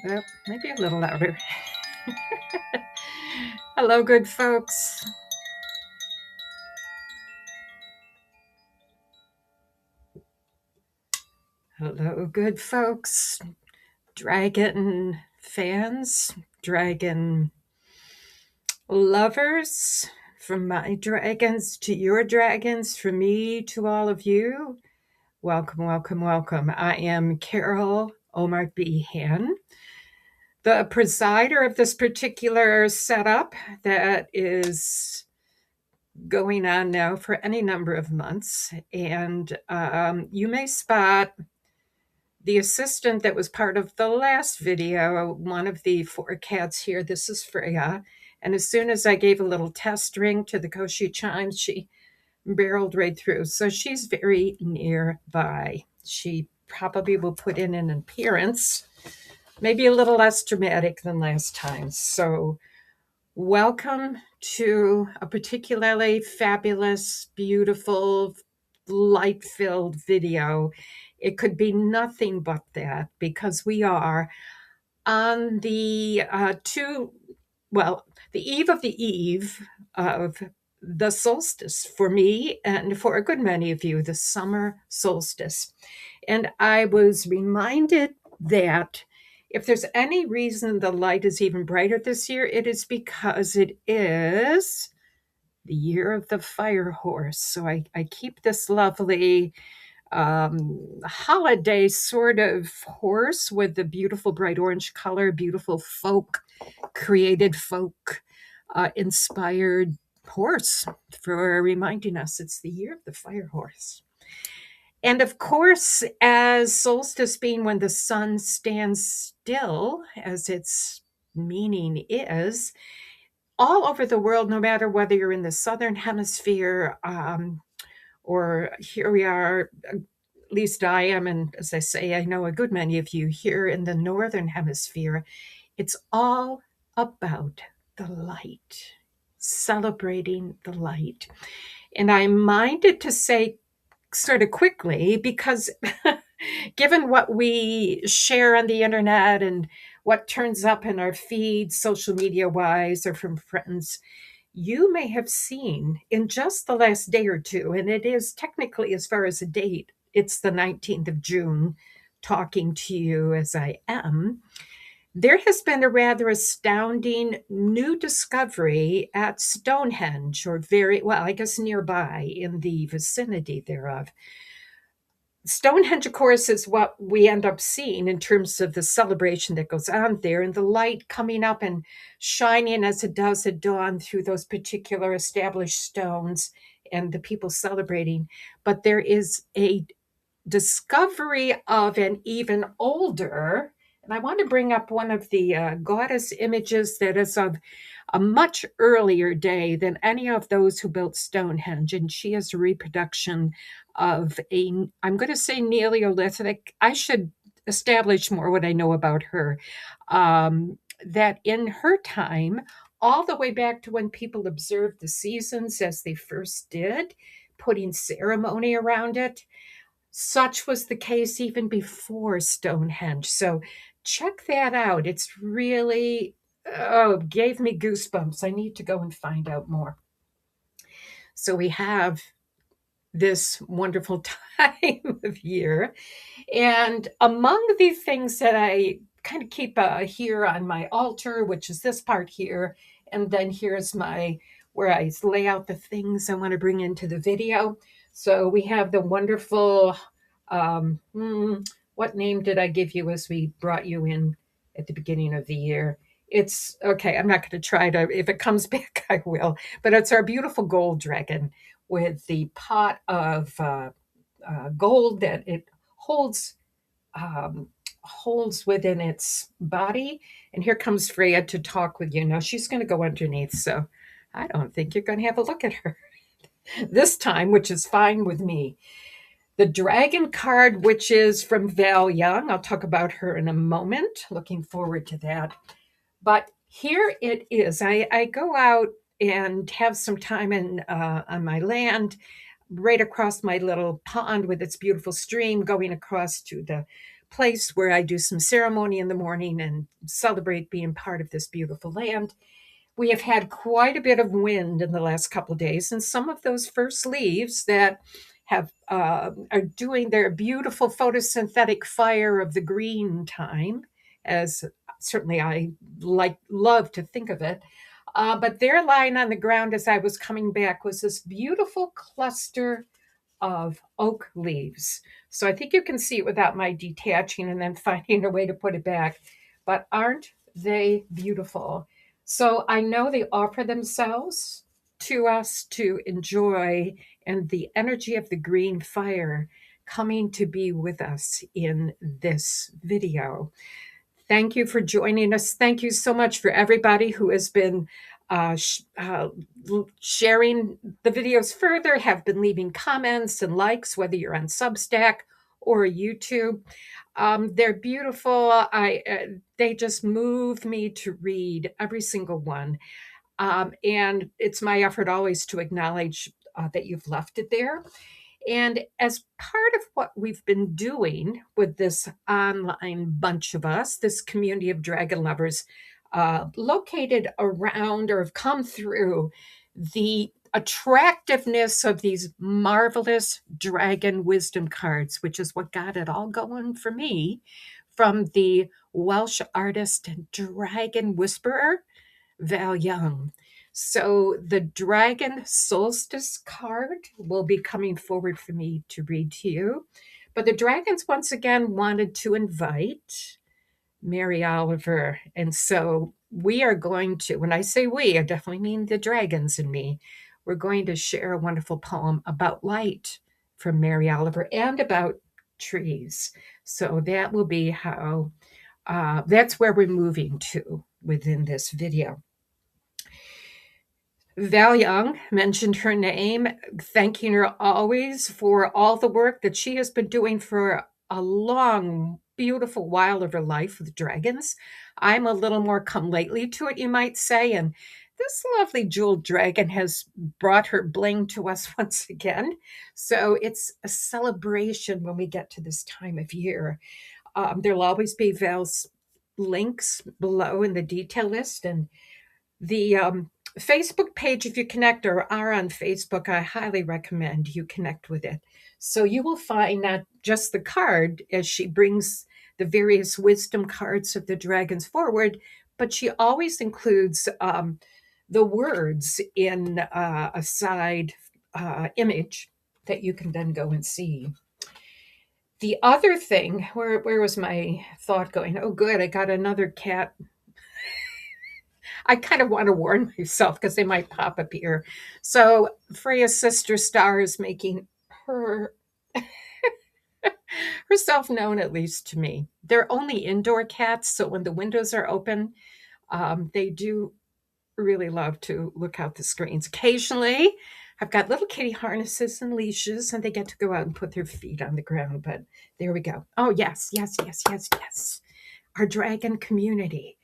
Maybe a little louder. Hello, good folks. Hello, good folks. Dragon fans, dragon lovers, from my dragons to your dragons, from me to all of you. Welcome, welcome, welcome. I am Carol Omar Behan, the presider of this particular setup that is going on now for any number of months. And you may spot the assistant that was part of the last video, one of the four cats here. This is Freya. And as soon as I gave a little test ring to the Koshi chimes, she barreled right through. So she's very nearby. She probably will put in an appearance, maybe a little less dramatic than last time. So welcome to a particularly fabulous, beautiful, light-filled video. It could be nothing but that because we are on the eve of the solstice for me and for a good many of you, the summer solstice. And I was reminded that if there's any reason the light is even brighter this year, it is because it is the year of the fire horse. So I keep this lovely holiday sort of horse with the beautiful bright orange color, beautiful created folk inspired horse for reminding us it's the year of the fire horse. And of course, as solstice being when the sun stands still, as its meaning is, all over the world, no matter whether you're in the southern hemisphere or here we are, at least I am, and as I say, I know a good many of you here in the northern hemisphere, it's all about the light, celebrating the light. And I'm minded to say sort of quickly because given what we share on the internet and what turns up in our feeds, social media wise, or from friends, you may have seen in just the last day or two, and it is technically, as far as a date, it's the 19th of June, talking to you as I am. There has been a rather astounding new discovery at Stonehenge, or I guess nearby in the vicinity thereof. Stonehenge, of course, is what we end up seeing in terms of the celebration that goes on there and the light coming up and shining as it does at dawn through those particular established stones and the people celebrating. But there is a discovery of an even older, and I want to bring up one of the goddess images that is of a much earlier day than any of those who built Stonehenge. And she is a reproduction of I'm going to say Neolithic. I should establish more what I know about her. That in her time, all the way back to when people observed the seasons as they first did, putting ceremony around it, such was the case even before Stonehenge. So check that out. It's really, gave me goosebumps. I need to go and find out more. So we have this wonderful time of year. And among the things that I kind of keep here on my altar, which is this part here, and then here's where I lay out the things I want to bring into the video. So we have the wonderful, what name did I give you as we brought you in at the beginning of the year? It's okay. I'm not going to try to, if it comes back, I will. But it's our beautiful gold dragon with the pot of gold that it holds holds within its body. And here comes Freya to talk with you. Now she's going to go underneath, so I don't think you're going to have a look at her this time, which is fine with me. The dragon card, which is from Val Young. I'll talk about her in a moment. Looking forward to that. But here it is. I go out and have some time on my land, right across my little pond with its beautiful stream going across to the place where I do some ceremony in the morning and celebrate being part of this beautiful land. We have had quite a bit of wind in the last couple of days, and some of those first leaves that have are doing their beautiful photosynthetic fire of the green time, as certainly I love to think of it. But there, lying on the ground as I was coming back, was this beautiful cluster of oak leaves. So I think you can see it without my detaching and then finding a way to put it back. But aren't they beautiful? So I know they offer themselves to us to enjoy, and the energy of the green fire coming to be with us in this video. Thank you for joining us. Thank you so much for everybody who has been sharing the videos further, have been leaving comments and likes, whether you're on Substack or YouTube. They're beautiful. They just move me to read every single one. And it's my effort always to acknowledge that you've left it there. And as part of what we've been doing with this online bunch of us, this community of dragon lovers, located around or have come through the attractiveness of these marvelous dragon wisdom cards, which is what got it all going for me, from the Welsh artist and dragon whisperer, Val Young. So the Dragon Solstice card will be coming forward for me to read to you. But the dragons once again wanted to invite Mary Oliver. And so we are going to, when I say we, I definitely mean the dragons and me, we're going to share a wonderful poem about light from Mary Oliver and about trees. So that will be how, that's where we're moving to within this video. Val Young mentioned her name, thanking her always for all the work that she has been doing for a long, beautiful while of her life with dragons. I'm a little more come lately to it, you might say, and this lovely jeweled dragon has brought her bling to us once again. So it's a celebration when we get to this time of year. There'll always be Val's links below in the detail list, and the Facebook page, if you connect or are on Facebook, I highly recommend you connect with it. So you will find not just the card as she brings the various wisdom cards of the dragons forward, but she always includes the words in a side image that you can then go and see. The other thing, where was my thought going? Oh, good, I got another cat. I kind of want to warn myself because they might pop up here. So Freya's sister Star is making her herself known, at least to me. They're only indoor cats, so when the windows are open, they do really love to look out the screens. Occasionally, I've got little kitty harnesses and leashes, and they get to go out and put their feet on the ground. But there we go. Oh, yes, yes, yes, yes, yes. Our dragon community.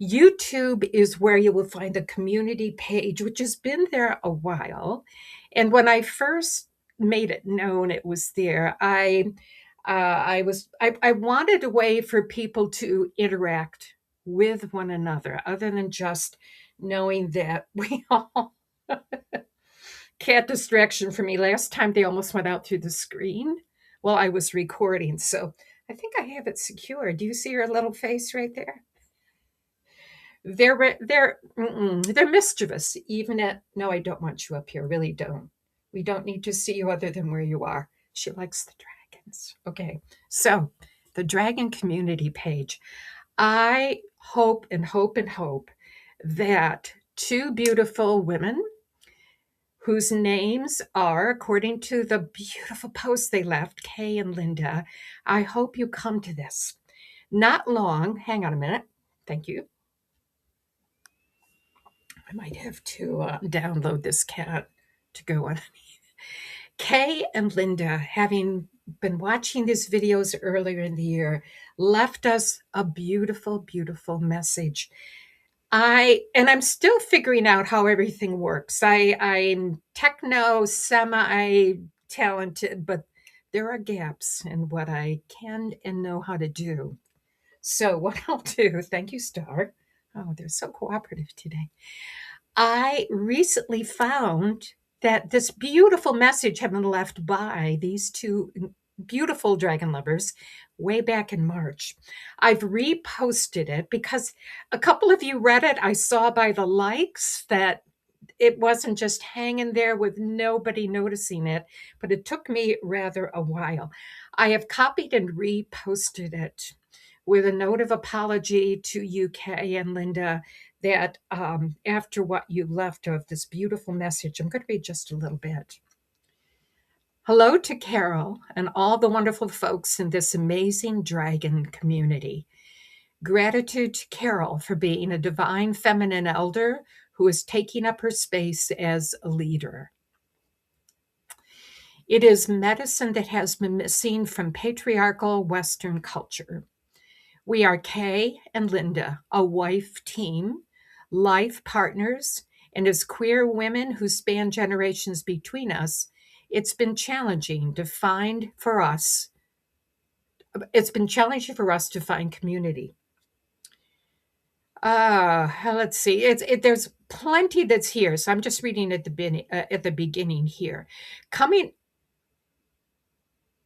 YouTube is where you will find the community page, which has been there a while. And when I first made it known it was there, I wanted a way for people to interact with one another, other than just knowing that we all cat distraction for me. Last time they almost went out through the screen while I was recording. So I think I have it secure. Do you see her little face right there? They're mischievous, even at, no, I don't want you up here, really don't. We don't need to see you other than where you are. She likes the dragons. Okay, so the dragon community page. I hope and hope and hope that two beautiful women whose names are, according to the beautiful post they left, Kay and Linda, I hope you come to this. Not long, hang on a minute. Thank you. I might have to download this cat to go on. Kay and Linda, having been watching these videos earlier in the year, left us a beautiful, beautiful message. I'm still figuring out how everything works. I'm techno semi talented, but there are gaps in what I can and know how to do. So, what I'll do, thank you, Star. Oh, they're so cooperative today. I recently found that this beautiful message had been left by these two beautiful dragon lovers way back in March. I've reposted it because a couple of you read it. I saw by the likes that it wasn't just hanging there with nobody noticing it, but it took me rather a while. I have copied and reposted it with a note of apology to UK and Linda that after what you left of this beautiful message, I'm going to read just a little bit. Hello to Carol and all the wonderful folks in this amazing dragon community. Gratitude to Carol for being a divine feminine elder who is taking up her space as a leader. It is medicine that has been missing from patriarchal Western culture. We are Kay and Linda, a wife team, life partners, and as queer women who span generations between us, it's been challenging to find for us. It's been challenging for us to find community. Let's see. There's plenty that's here, so I'm just reading at the beginning here. Coming.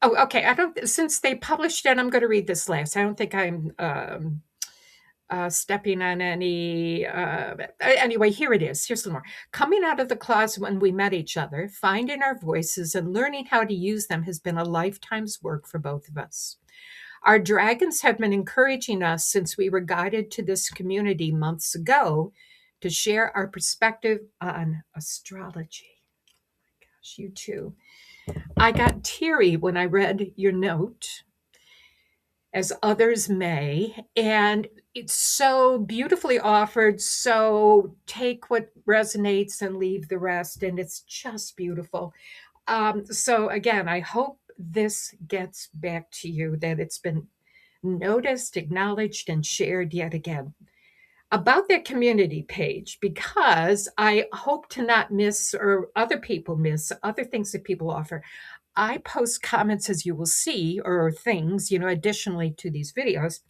Oh, okay. I don't. Since they published it, I'm going to read this last. I don't think I'm stepping on any. Anyway, here it is. Here's some more. Coming out of the closet when we met each other, finding our voices, and learning how to use them has been a lifetime's work for both of us. Our dragons have been encouraging us since we were guided to this community months ago to share our perspective on astrology. Oh my gosh, you too. I got teary when I read your note, as others may, and it's so beautifully offered. So take what resonates and leave the rest, and it's just beautiful. So again, I hope this gets back to you, that it's been noticed, acknowledged, and shared yet again. About that community page, because I hope to not miss, or other people miss, other things that people offer. I post comments, as you will see, or things, additionally to these videos,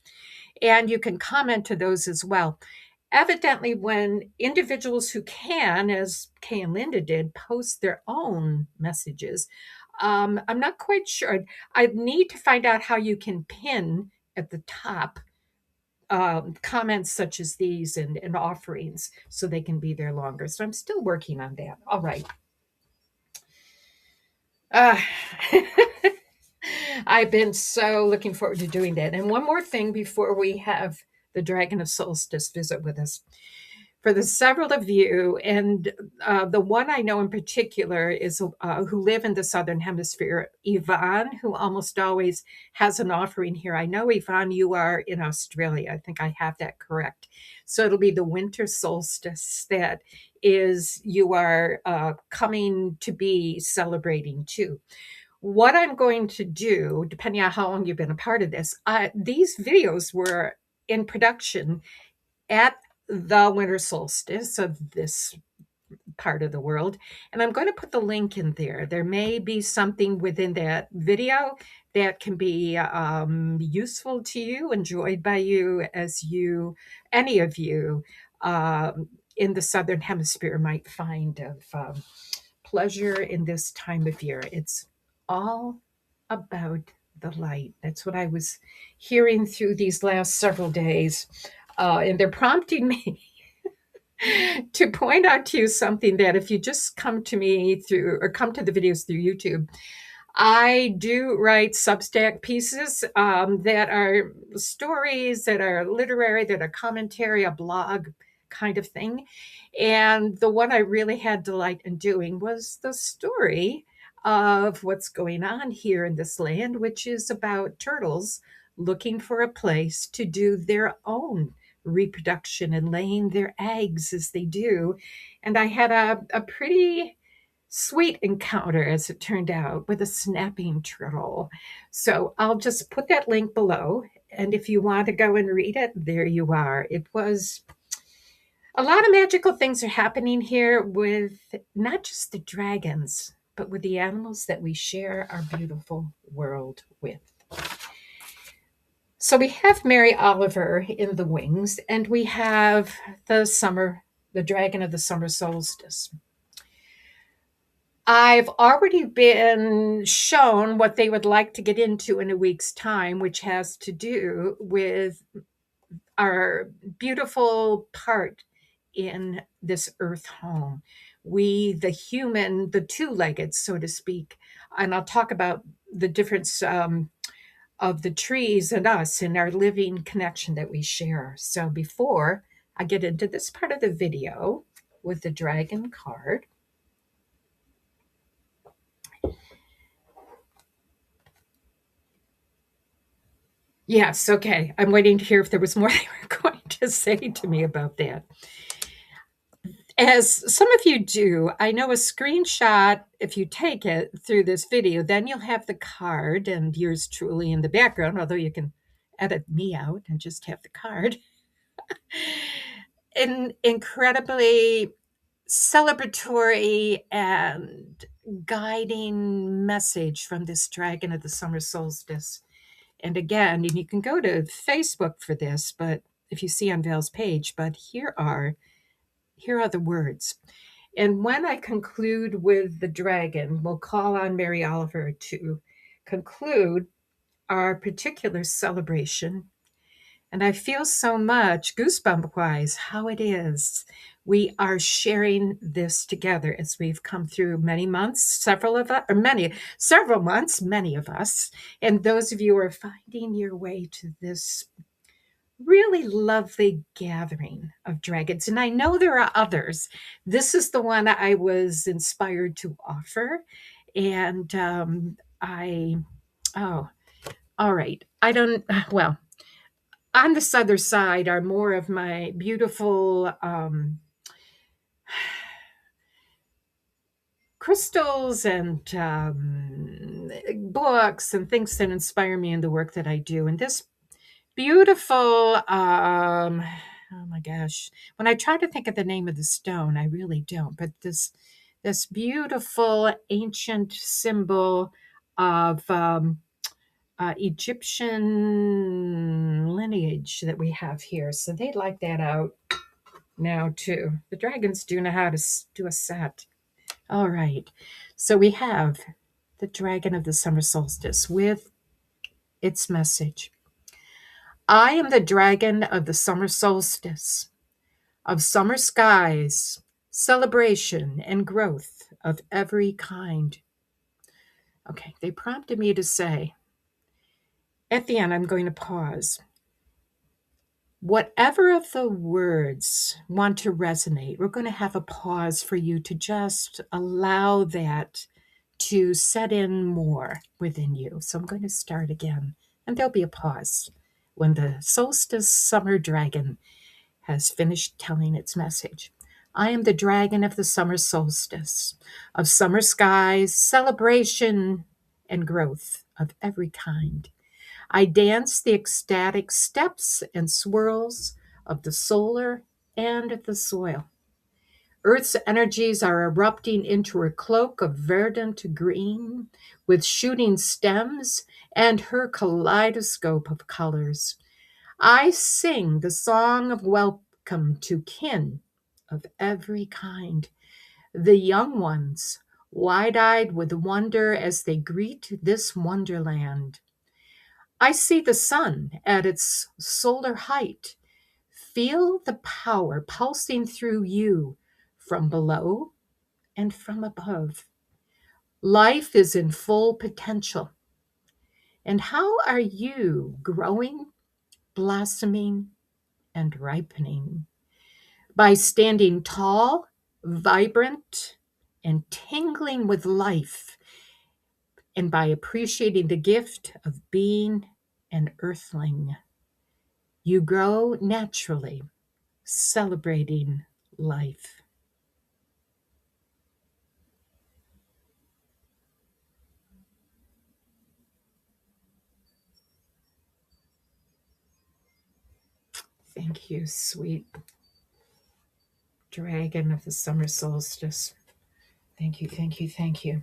and you can comment to those as well. Evidently, when individuals who can, as Kay and Linda did, post their own messages, I'm not quite sure. I need to find out how you can pin at the top comments such as these and offerings so they can be there longer. So I'm still working on that. All right. I've been so looking forward to doing that. And one more thing before we have the Dragon of Solstice visit with us. For the several of you, and the one I know in particular is who live in the Southern Hemisphere, Yvonne, who almost always has an offering here. I know, Yvonne, you are in Australia. I think I have that correct. So it'll be the winter solstice that you are coming to be celebrating too. What I'm going to do, depending on how long you've been a part of this, these videos were in production at the winter solstice of this part of the world. And I'm going to put the link in there. There may be something within that video that can be useful to you, enjoyed by you, as any of you in the Southern Hemisphere might find of pleasure in this time of year. It's all about the light. That's what I was hearing through these last several days. And they're prompting me to point out to you something that if you just come to me through, or come to the videos through YouTube, I do write Substack pieces that are stories, that are literary, that are commentary, a blog kind of thing. And the one I really had delight in doing was the story of what's going on here in this land, which is about turtles looking for a place to do their own reproduction and laying their eggs as they do. And I had a pretty sweet encounter, as it turned out, with a snapping turtle. So I'll just put that link below. And if you want to go and read it, there you are. It was a lot of magical things are happening here with not just the dragons, but with the animals that we share our beautiful world with. So we have Mary Oliver in the wings, and we have the dragon of the summer solstice. I've already been shown what they would like to get into in a week's time, which has to do with our beautiful part in this earth home. We, the human, the two-legged, so to speak, and I'll talk about the difference of the trees and us and our living connection that we share. So before I get into this part of the video with the dragon card, yes, okay. I'm waiting to hear if there was more they were going to say to me about that. As some of you do, I know a screenshot, if you take it through this video, then you'll have the card and yours truly in the background, although you can edit me out and just have the card. An incredibly celebratory and guiding message from this dragon of the summer solstice. And again, and you can go to Facebook for this, but if you see on Val's page, but here are the words. And when I conclude with the dragon, we'll call on Mary Oliver to conclude our particular celebration. And I feel so much, goosebump wise, how it is. We are sharing this together as we've come through many months, several months, many of us. And those of you who are finding your way to this really lovely gathering of dragons. And I know there are others. This is the one I was inspired to offer. And oh, all right. Well, on this other side are more of my beautiful crystals and books and things that inspire me in the work that I do. And this beautiful, oh my gosh, when I try to think of the name of the stone, I really don't. But this beautiful ancient symbol of Egyptian lineage that we have here. So they like that out now too. The dragons do know how to do a set. All right. So we have the dragon of the summer solstice with its message. I am the dragon of the summer solstice, of summer skies, celebration, and growth of every kind. Okay, they prompted me to say, at the end, I'm going to pause. Whatever of the words want to resonate, we're going to have a pause for you to just allow that to set in more within you. So I'm going to start again, and there'll be a pause when the solstice summer dragon has finished telling its message. I am the dragon of the summer solstice, of summer skies, celebration, and growth of every kind. I dance the ecstatic steps and swirls of the solar and the soil. Earth's energies are erupting into her cloak of verdant green with shooting stems and her kaleidoscope of colors. I sing the song of welcome to kin of every kind. The young ones, wide-eyed with wonder as they greet this wonderland. I see the sun at its solar height. Feel the power pulsing through you from below and from above. Life is in full potential. And how are you growing, blossoming, and ripening? By standing tall, vibrant, and tingling with life, and by appreciating the gift of being an earthling. You grow naturally, celebrating life. Thank you, sweet dragon of the summer solstice. Thank you, thank you, thank you.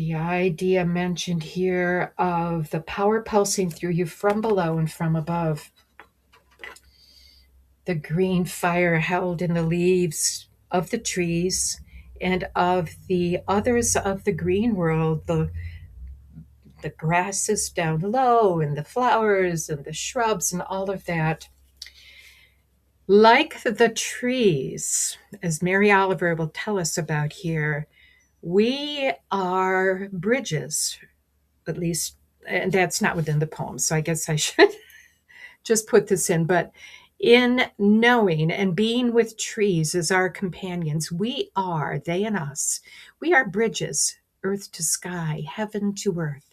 The idea mentioned here of the power pulsing through you from below and from above. The green fire held in the leaves of the trees and of the others of the green world, the grasses down low and the flowers and the shrubs and all of that. Like the trees, as Mary Oliver will tell us about here, we are bridges, at least, and that's not within the poem, so I guess I should just put this in, but in knowing and being with trees as our companions, we are, they and us, we are bridges, earth to sky, heaven to earth.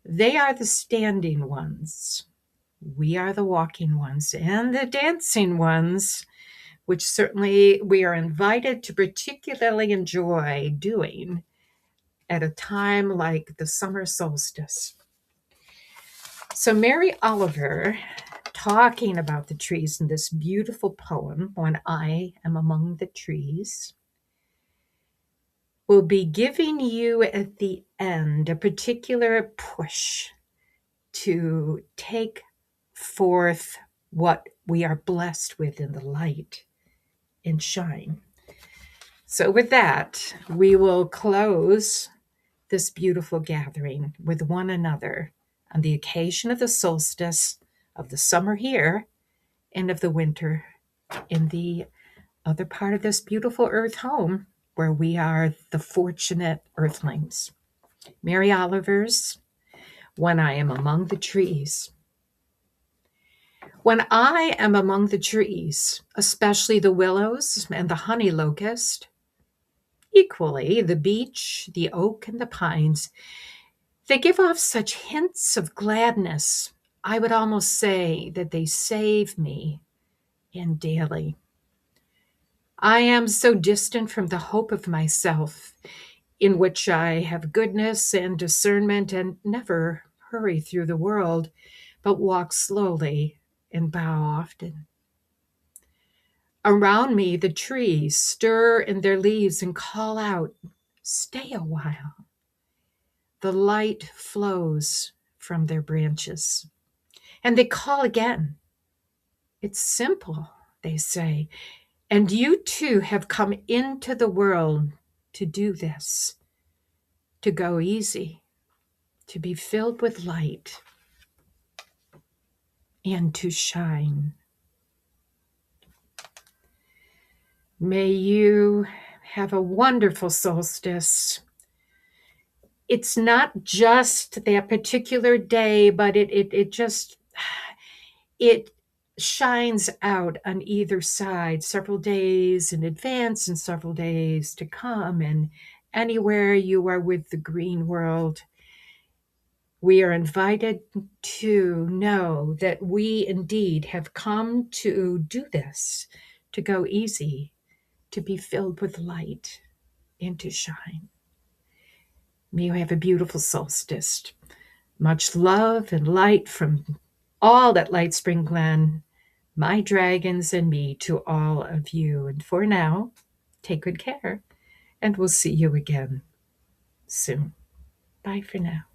They are the standing ones. We are the walking ones and the dancing ones, which certainly we are invited to particularly enjoy doing at a time like the summer solstice. So Mary Oliver, talking about the trees in this beautiful poem, When I Am Among the Trees, will be giving you at the end a particular push to take forth what we are blessed with in the light and shine. So with that, we will close this beautiful gathering with one another on the occasion of the solstice, of the summer here, and of the winter in the other part of this beautiful earth home where we are the fortunate earthlings. Mary Oliver's When I Am Among the Trees. When I am among the trees, especially the willows and the honey locust, equally the beech, the oak, and the pines, they give off such hints of gladness. I would almost say that they save me in daily. I am so distant from the hope of myself, in which I have goodness and discernment and never hurry through the world, but walk slowly and bow often. Around me, the trees stir in their leaves and call out, "Stay a while." The light flows from their branches, and they call again. It's simple, they say, and you too have come into the world to do this, to go easy, to be filled with light, and to shine. May you have a wonderful solstice. It's not just that particular day, but it just, it shines out on either side, several days in advance and several days to come. And anywhere you are with the green world, we are invited to know that we indeed have come to do this, to go easy, to be filled with light, and to shine. May you have a beautiful solstice. Much love and light from all at Lightspring Glen, my dragons and me, to all of you. And for now, take good care, and we'll see you again soon. Bye for now.